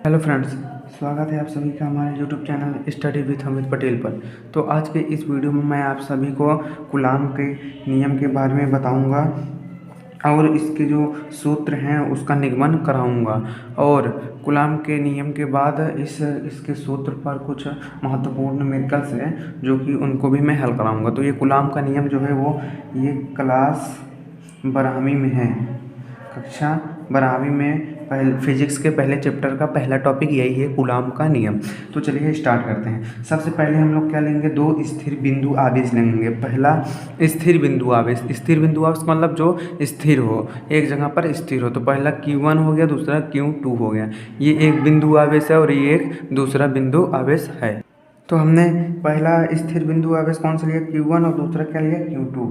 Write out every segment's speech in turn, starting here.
Hello friends, स्वागत है आप सभी का हमारे YouTube channel study with Amit Patel पर। तो आज के इस वीडियो में मैं आप सभी को कूलाम के नियम के बारे में बताऊंगा और इसके जो सूत्र हैं उसका निगमन कराऊंगा। और कूलाम के नियम के बाद इसके सूत्र पर कुछ महत्वपूर्ण न्यूमेरिकल्स हैं जो कि उनको भी मैं हल कराऊंगा। तो ये कूलाम का नियम जो है वो ये क्लास 12वीं में है, कक्षा 12वीं में फिजिक्स के पहले चैप्टर का पहला टॉपिक यही है, कूलाम का नियम। तो चलिए स्टार्ट करते हैं। सबसे पहले हम लोग क्या लेंगे, दो स्थिर बिंदु आवेश लेंगे। पहला स्थिर बिंदु आवेश, स्थिर बिंदु आवेश मतलब जो स्थिर हो, एक जगह पर स्थिर हो। तो पहला Q1 हो गया, दूसरा Q2 हो गया। ये एक बिंदु आवेश है और ये एक दूसरा बिंदु आवेश है। तो हमने पहला स्थिर बिंदु आवेश कौन सा लिया, Q1, और दूसरा क्या लिया, Q2।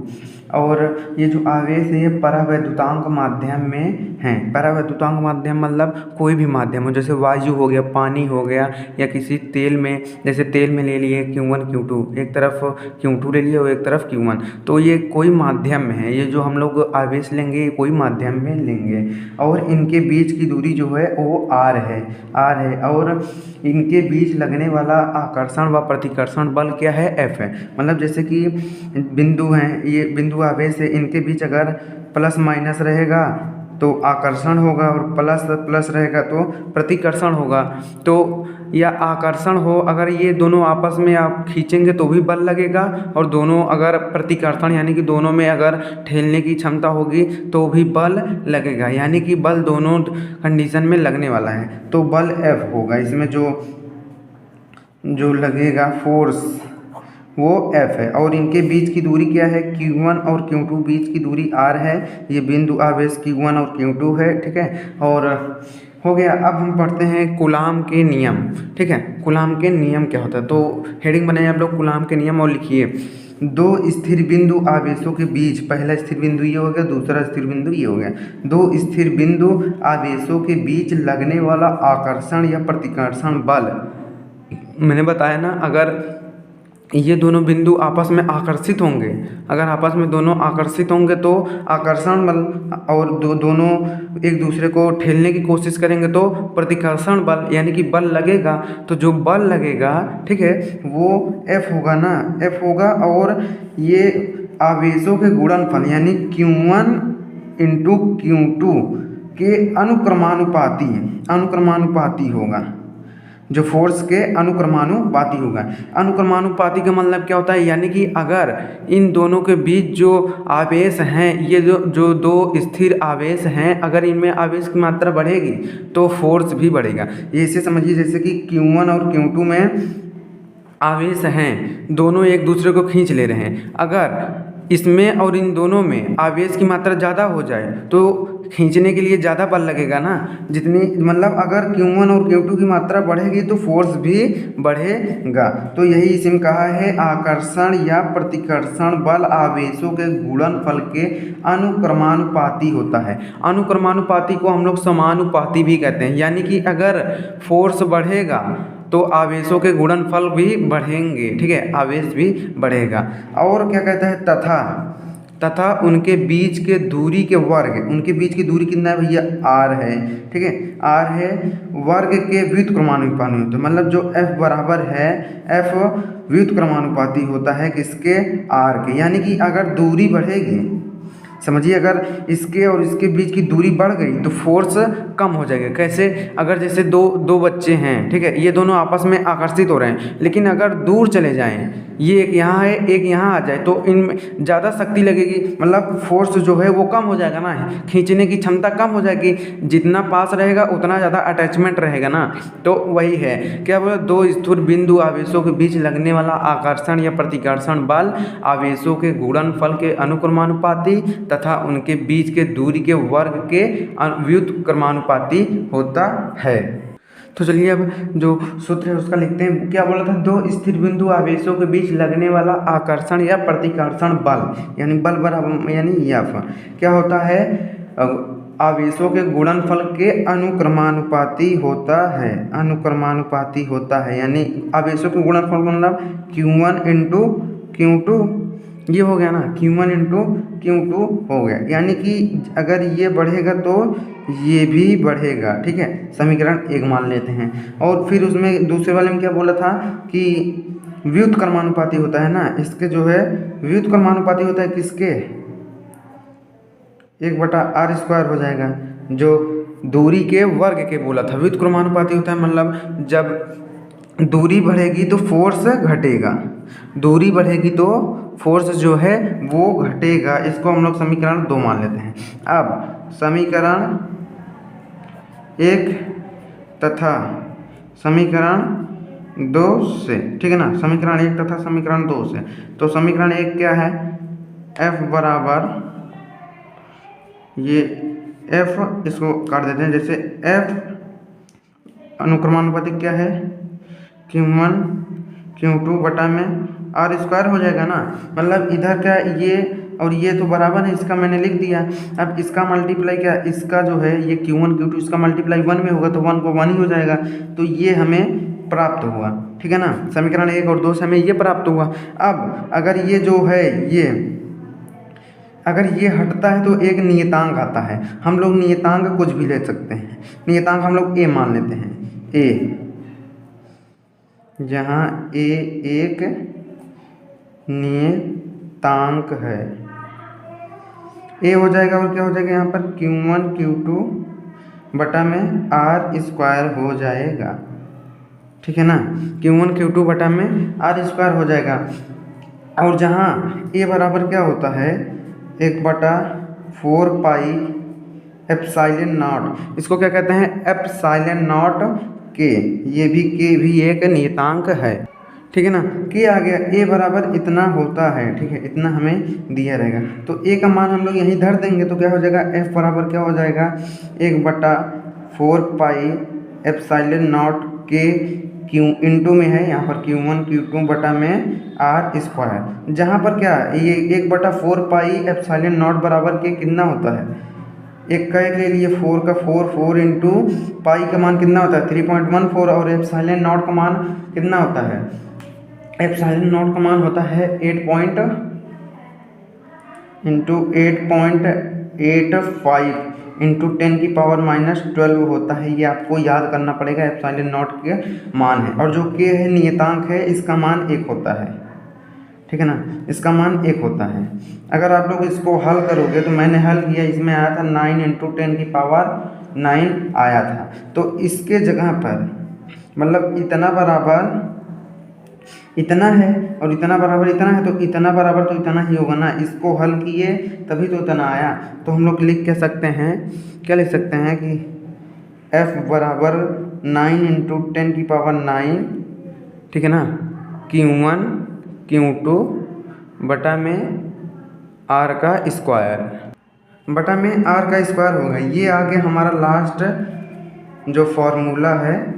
और ये जो आवेश है ये परावैद्युतांक माध्यम में है। परावैद्युतांक माध्यम मतलब कोई भी माध्यम हो, जैसे वायु हो गया, पानी हो गया, या किसी तेल में, जैसे तेल में ले लिए Q1 Q2, एक तरफ Q2 ले लिए और एक तरफ Q1। तो ये कोई माध्यम में है, ये जो हम लोग आवेश लेंगे ये कोई माध्यम में लेंगे। और इनके बीच की दूरी जो है वो R है। और इनके बीच लगने वाला आकर्षण व प्रतिकर्षण बल क्या है, F है। मतलब जैसे कि बिंदु हैं, ये बिंदु आवेश है, इनके बीच अगर प्लस माइनस रहेगा तो आकर्षण होगा और प्लस प्लस रहेगा तो प्रतिकर्षण होगा। तो या आकर्षण हो, अगर ये दोनों आपस में आप खींचेंगे तो भी बल लगेगा, और दोनों अगर प्रतिकर्षण यानी कि दोनों में अगर ठेलने की क्षमता होगी तो भी बल लगेगा। यानी कि बल दोनों कंडीशन में लगने वाला है। तो बल F होगा, इसमें जो लगेगा फोर्स वो F है। और इनके बीच की दूरी क्या है, Q1 और Q2 बीच की दूरी R है। ये बिंदु आवेश Q1 और Q2 है, ठीक है। और हो गया। अब हम पढ़ते हैं कूलाम के नियम, ठीक है। कूलाम के नियम क्या होता है, तो हेडिंग बनाइए आप लोग कूलाम के नियम और लिखिए, दो स्थिर बिंदु आवेशों के बीच, पहला स्थिर बिंदु ये हो गया, दूसरा स्थिर बिंदु ये हो गया। दो स्थिर बिंदु आवेशों के बीच लगने वाला आकर्षण या प्रतिकर्षण बल, मैंने बताया ना, अगर ये दोनों बिंदु आपस में आकर्षित होंगे, अगर आपस में दोनों आकर्षित होंगे तो आकर्षण बल, और दोनों एक दूसरे को ठेलने की कोशिश करेंगे तो प्रतिकर्षण बल यानी कि बल लगेगा। तो जो बल लगेगा, ठीक है, वो F होगा ना, F होगा। और ये आवेशों के गुणनफल यानी Q1 इंटू Q2 के अनुक्रमानुपाती होगा, जो फोर्स के अनुक्रमानुपाती होगा। अनुक्रमानुपाती का मतलब क्या होता है, यानी कि अगर इन दोनों के बीच जो आवेश हैं, ये जो दो स्थिर आवेश हैं, अगर इनमें आवेश की मात्रा बढ़ेगी तो फोर्स भी बढ़ेगा। ये इसे समझिए जैसे कि Q1 और Q2 में आवेश हैं, दोनों एक दूसरे को खींच ले रहे हैं। अगर इसमें और इन दोनों में आवेश की मात्रा ज़्यादा हो जाए तो खींचने के लिए ज़्यादा बल लगेगा ना, जितनी मतलब अगर Q1 और Q2 की मात्रा बढ़ेगी तो फोर्स भी बढ़ेगा। तो यही इसमें कहा है, आकर्षण या प्रतिकर्षण बल आवेशों के गुणनफल के अनुक्रमानुपाती होता है। अनुक्रमानुपाती को हम लोग समानुपाती भी कहते हैं। यानी कि अगर फोर्स बढ़ेगा तो आवेशों के गुणनफल भी बढ़ेंगे, ठीक है, आवेश भी बढ़ेगा। और क्या कहता है, तथा उनके बीच के दूरी के वर्ग, उनके बीच की दूरी कितना है भैया, R है, ठीक है, R है, वर्ग के व्युत्क्रमानुपाती होता है। मतलब जो F बराबर है, F व्युत्क्रमानुपाती होता है किसके, R के। यानी कि अगर दूरी बढ़ेगी, समझिए अगर इसके और इसके बीच की दूरी बढ़ गई तो फोर्स कम हो जाएगा। कैसे, अगर जैसे दो बच्चे हैं, ठीक है, ये दोनों आपस में आकर्षित हो रहे हैं, लेकिन अगर दूर चले जाएं, ये एक यहाँ है एक यहाँ आ जाए तो इनमें ज़्यादा शक्ति लगेगी, मतलब फोर्स जो है वो कम हो जाएगा ना, खींचने की क्षमता कम हो जाएगी। जितना पास रहेगा उतना ज़्यादा अटैचमेंट रहेगा ना। तो वही है, क्या बोला, दो स्थिर बिंदु आवेशों के बीच लगने वाला आकर्षण या प्रतिकर्षण बल आवेशों के गुणनफल के अनुक्रमानुपाती तथा उनके बीच के दूरी के वर्ग के व्युत्क्रमानुपाती होता है। तो चलिए अब जो सूत्र है उसका लिखते हैं। क्या बोला था, दो स्थिर बिंदु आवेशों के बीच लगने वाला आकर्षण या प्रतिकर्षण बल, यानी बल बराबर यानी F क्या होता है, आवेशों के गुणनफल के अनुक्रमानुपाती होता है। अनुक्रमानुपाती होता है यानी आवेशों के गुणनफल मतलब Q1 इंटू Q2 ये हो गया ना Q1 इंटू Q2 हो गया, यानी कि अगर ये बढ़ेगा तो ये भी बढ़ेगा। ठीक है, समीकरण 1 मान लेते हैं। और फिर उसमें दूसरे वाले में क्या बोला था कि व्युत्क्रमानुपाती होता है ना, इसके जो है व्युत्क्रमानुपाती होता है किसके, 1/r² हो जाएगा, जो दूरी के वर्ग के बोला था। व्युत्क्रमानुपाती होता है मतलब जब दूरी बढ़ेगी तो फोर्स घटेगा, दूरी बढ़ेगी तो फोर्स जो है वो घटेगा। इसको हम लोग समीकरण 2 मान लेते हैं। अब समीकरण 1 तथा समीकरण 2 से, ठीक है ना, समीकरण 1 तथा समीकरण 2 से। तो समीकरण 1 क्या है, F बराबर ये F, इसको काट देते हैं, जैसे F अनुक्रमानुपाती क्या है, Q1 Q2 बटा में r² हो जाएगा ना। मतलब इधर क्या ये और ये तो बराबर है, इसका मैंने लिख दिया। अब इसका मल्टीप्लाई क्या, इसका जो है ये Q1 Q2 इसका मल्टीप्लाई 1 में होगा तो 1 को 1 ही हो जाएगा। तो ये हमें प्राप्त हुआ, ठीक है ना, समीकरण 1 और 2 से हमें ये प्राप्त हुआ। अब अगर ये जो है ये अगर ये हटता है तो एक नियतांक आता है, हम लोग नियतांक कुछ भी ले सकते हैं। नियतांक हम लोग a मान लेते हैं, a, जहाँ a एक नियतांक है, a हो जाएगा। और क्या हो जाएगा यहाँ पर, Q1 Q2 बटा में r² हो जाएगा, ठीक है ना, Q1 Q2 बटा में r² हो जाएगा। और जहाँ a बराबर क्या होता है, 1/4 पाई एप्सिलॉन नॉट, इसको क्या कहते हैं, एप्सिलॉन नॉट के, ये भी एक नियतांक है, ठीक है ना। के आ गया, a बराबर इतना होता है, ठीक है, इतना हमें दिया रहेगा। तो a का मान हम लोग यहीं धर देंगे तो क्या हो जाएगा, f बराबर क्या हो जाएगा, 1/4 पाई एप्सिलॉन नॉट के, Q इंटू में है यहाँ पर Q1 Q2 बटा में r², जहाँ पर क्या ये 1/4 पाई एप्सिलॉन नॉट बराबर के कितना होता है, एक का एक ले लिए, 4 का 4 इंटू पाई का मान कितना होता है 3.14, और एप्सिलॉन नॉट का मान कितना होता है, एप्सिलॉन नॉट का मान होता है 8.85 इंटू 10⁻⁻12 होता है। ये आपको याद करना पड़ेगा, एप्सिलॉन नॉट के मान है। और जो के है नियतांक है, इसका मान 1 होता है, ठीक है ना, इसका मान 1 होता है। अगर आप लोग इसको हल करोगे तो मैंने हल किया, इसमें आया था 9 इंटू 10⁻9 आया था। तो इसके जगह पर मतलब इतना बराबर इतना है और इतना बराबर इतना है, तो इतना बराबर तो इतना ही होगा ना। इसको हल किए तभी तो इतना आया। तो हम लोग लिख क्या सकते हैं, क्या लिख सकते हैं कि F बराबर 9 इंटू 10⁻9, ठीक है ना, Q1 Q2 बटा में r² बटा में r² होगा। ये आगे हमारा लास्ट जो फॉर्मूला है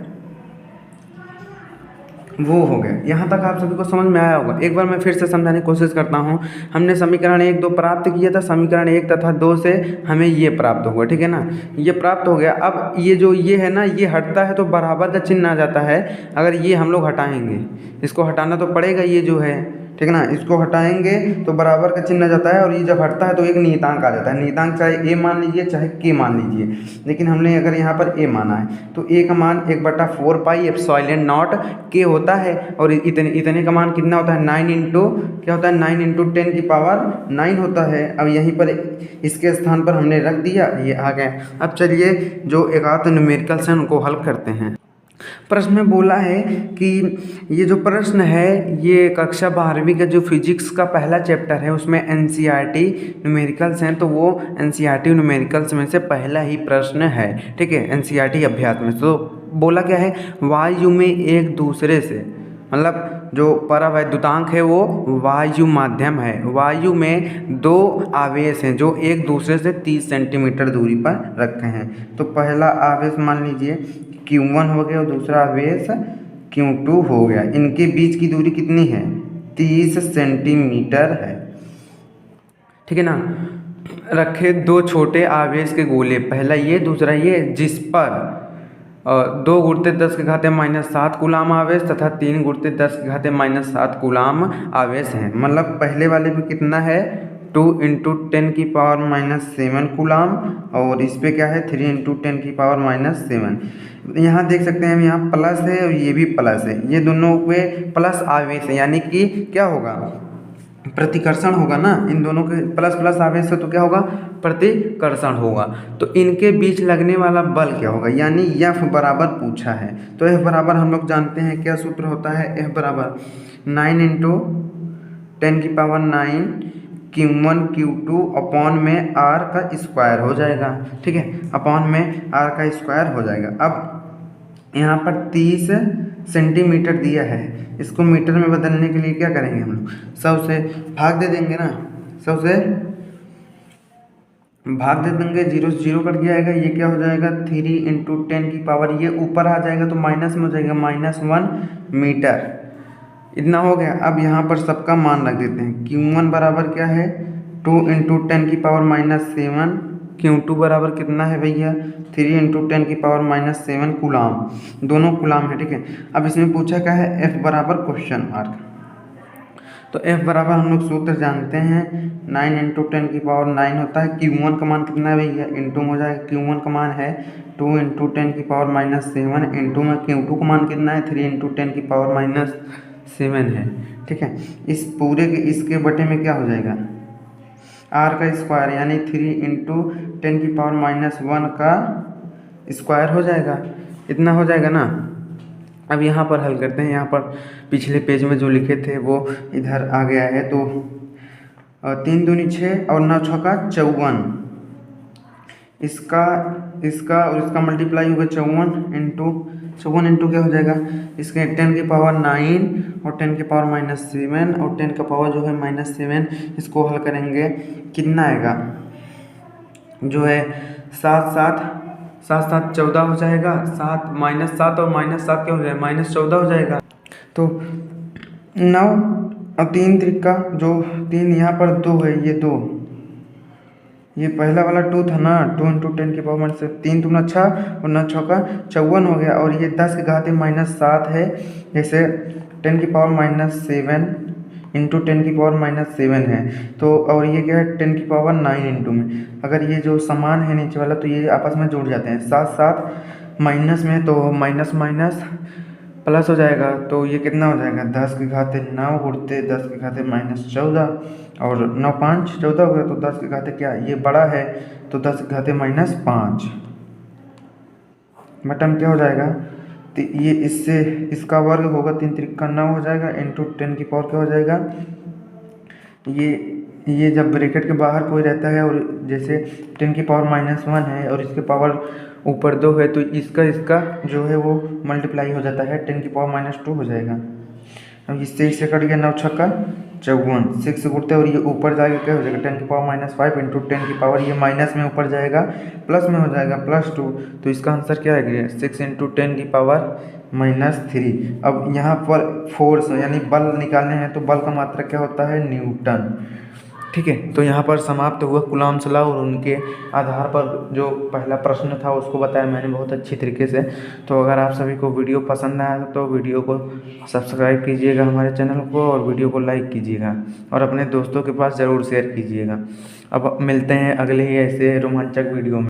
वो हो गया। यहाँ तक आप सभी को समझ में आया होगा। एक बार मैं फिर से समझाने की कोशिश करता हूँ। हमने समीकरण 1 2 प्राप्त किया था, समीकरण 1 तथा 2 से हमें ये प्राप्त हुआ, ठीक है ना, ये प्राप्त हो गया। अब ये जो ये है ना, ये हटता है तो बराबर का चिन्ह आ जाता है। अगर ये हम लोग हटाएंगे, इसको हटाना तो पड़ेगा, ये जो है, ठीक है ना, इसको हटाएंगे तो बराबर का चिन्ह आ जाता है। और ये जब हटता है तो एक नियतांक आ जाता है। नियतांक चाहे a मान लीजिए चाहे k मान लीजिए, लेकिन हमने अगर यहाँ पर a माना है तो a का मान 1/4 पाई एप्सिलॉन नॉट k होता है। और इतने का मान कितना होता है, 9 इंटू क्या होता है, 9 इंटू 10⁻9 होता है। अब यहीं पर इसके स्थान पर हमने रख दिया, ये आ गया। अब चलिए जो एक आध न्यूमेरिकल्स हैं उनको हल करते हैं। प्रश्न में बोला है कि ये जो प्रश्न है ये कक्षा 12वीं का जो फिजिक्स का पहला चैप्टर है उसमें NCERT न्यूमेरिकल्स हैं, तो वो NCERT न्यूमेरिकल्स में से पहला ही प्रश्न है, ठीक है, NCERT अभ्यास में। तो बोला क्या है, वायु में एक दूसरे से, मतलब जो परावैद्युतांक है वो वायु माध्यम है। वायु में 2 आवेश हैं जो एक दूसरे से 30 सेंटीमीटर दूरी पर रखे हैं। तो पहला आवेश मान लीजिए Q1 हो गया और दूसरा आवेश Q2 हो गया। इनके बीच की दूरी कितनी है, 30 सेंटीमीटर है, ठीक है ना। रखे 2 छोटे आवेश के गोले, पहला ये दूसरा ये, जिस पर 2 गुणित 10 के घाते -7 कूलाम आवेश तथा 3 गुणित 10 के घाते -7 कूलाम आवेश है। मतलब पहले वाले पे कितना है 2 × 10⁻⁻7 कूलाम और इस पे क्या है 3 × 10⁻⁻7। यहाँ देख सकते हैं हम, यहाँ प्लस है और ये भी प्लस है, ये दोनों पे प्लस आवेश है, यानी कि क्या होगा प्रतिकर्षण होगा ना, इन दोनों के प्लस प्लस आवेश है तो क्या होगा प्रतिकर्षण होगा। तो इनके बीच लगने वाला बल क्या होगा, यानी F बराबर पूछा है। तो F बराबर हम लोग जानते हैं क्या सूत्र होता है, F बराबर 9 × 10⁹ Q1 Q2 अपॉन में R का स्क्वायर हो जाएगा। ठीक है, अपॉन में R का स्क्वायर हो जाएगा। अब यहाँ पर 30 सेंटीमीटर दिया है, इसको मीटर में बदलने के लिए क्या करेंगे हम लोग, 100 से भाग दे देंगे ना, 100 से भाग दे देंगे, 0 से 0 कट जाएगा, ये क्या हो जाएगा 3 × 10 की पावर, ये ऊपर आ जाएगा तो माइनस में हो जाएगा -1 मीटर, इतना हो गया। अब यहाँ पर सबका मान रख देते हैं। Q1 बराबर क्या है 2 × 10⁻⁻7, Q2 बराबर कितना है भैया 3 × 10⁻⁻7 कूलाम, दोनों कूलाम है। ठीक है, अब इसमें पूछा क्या है F बराबर क्वेश्चन मार्क। तो F बराबर हम लोग सूत्र जानते हैं 9 × 10⁹ होता है। Q1 का मान कितना है भैया इंटू में हो जाएगा, Q1 का मान है 2 × 10⁻⁻7 इंटू में Q2 का मान कितना है 3 × 10⁻⁻7 है। ठीक है, इस पूरे के इसके बटे में क्या हो जाएगा R का स्क्वायर, यानी 3 × 10⁻⁻1 का स्क्वायर हो जाएगा, इतना हो जाएगा ना। अब यहाँ पर हल करते हैं, यहाँ पर पिछले पेज में जो लिखे थे वो इधर आ गया है। तो 3 दूनी 6 और 9 छक्का 54, इसका और इसका मल्टीप्लाई होगा 54 इंटू क्या हो जाएगा इसके 10⁻9 और 10⁻⁻7 और 10 का पावर जो है -7, इसको हल करेंगे कितना आएगा जो है 7 7 14 हो जाएगा, 7 -7 और -7 क्या हो जाएगा -14 हो जाएगा। तो 9 और 3 त्रिका जो 3 यहाँ पर 2 है, ये 2, ये पहला वाला 2 था ना, 2 × 10⁻⁻7, 3 दूना 6 और 9 छक्का 54 हो गया। और ये 10 के घाते -7 है, जैसे 10⁻⁻7 इंटू 10⁻⁻7 है। तो और ये क्या है 10⁻9 इंटू में, अगर ये जो समान है नीचे वाला तो ये आपस में जुड़ जाते हैं, 7 7 माइनस में तो माइनस माइनस प्लस हो जाएगा। तो ये कितना हो जाएगा 10 के घाते 9 गुणते 10 के घाते -14 और 9 5 14 हो गया। तो 10 के घाते क्या, ये बड़ा है तो 10 के घाते -5 बटन क्या हो जाएगा, तो ये इससे इसका वर्ग होगा 3 त्रिका 9 हो जाएगा इंटू 10 की पावर क्या हो जाएगा, ये जब ब्रैकेट के बाहर कोई रहता है और जैसे 10 की पावर -1 है और इसके पावर ऊपर 2 है तो इसका जो है वो मल्टीप्लाई हो जाता है 10 की पावर -2 हो जाएगा। अब इससे कट गया 9 छक्का 54, 6 से गुणते और ये ऊपर जाएगा क्या हो जाएगा 10 की पावर -5 इंटू 10 की पावर, ये माइनस में ऊपर जाएगा प्लस में हो जाएगा +2। तो इसका आंसर क्या है 6 इंटू 10 की पावर -3। अब यहाँ पर फोर्स यानी बल निकालने हैं तो बल का मात्रा क्या होता है न्यूटन। ठीक है, तो यहाँ पर समाप्त हुआ कूलॉम्स लॉ और उनके आधार पर जो पहला प्रश्न था उसको बताया मैंने बहुत अच्छी तरीके से। तो अगर आप सभी को वीडियो पसंद आया तो वीडियो को सब्सक्राइब कीजिएगा हमारे चैनल को और वीडियो को लाइक कीजिएगा और अपने दोस्तों के पास ज़रूर शेयर कीजिएगा। अब मिलते हैं अगले ही ऐसे रोमांचक वीडियो में।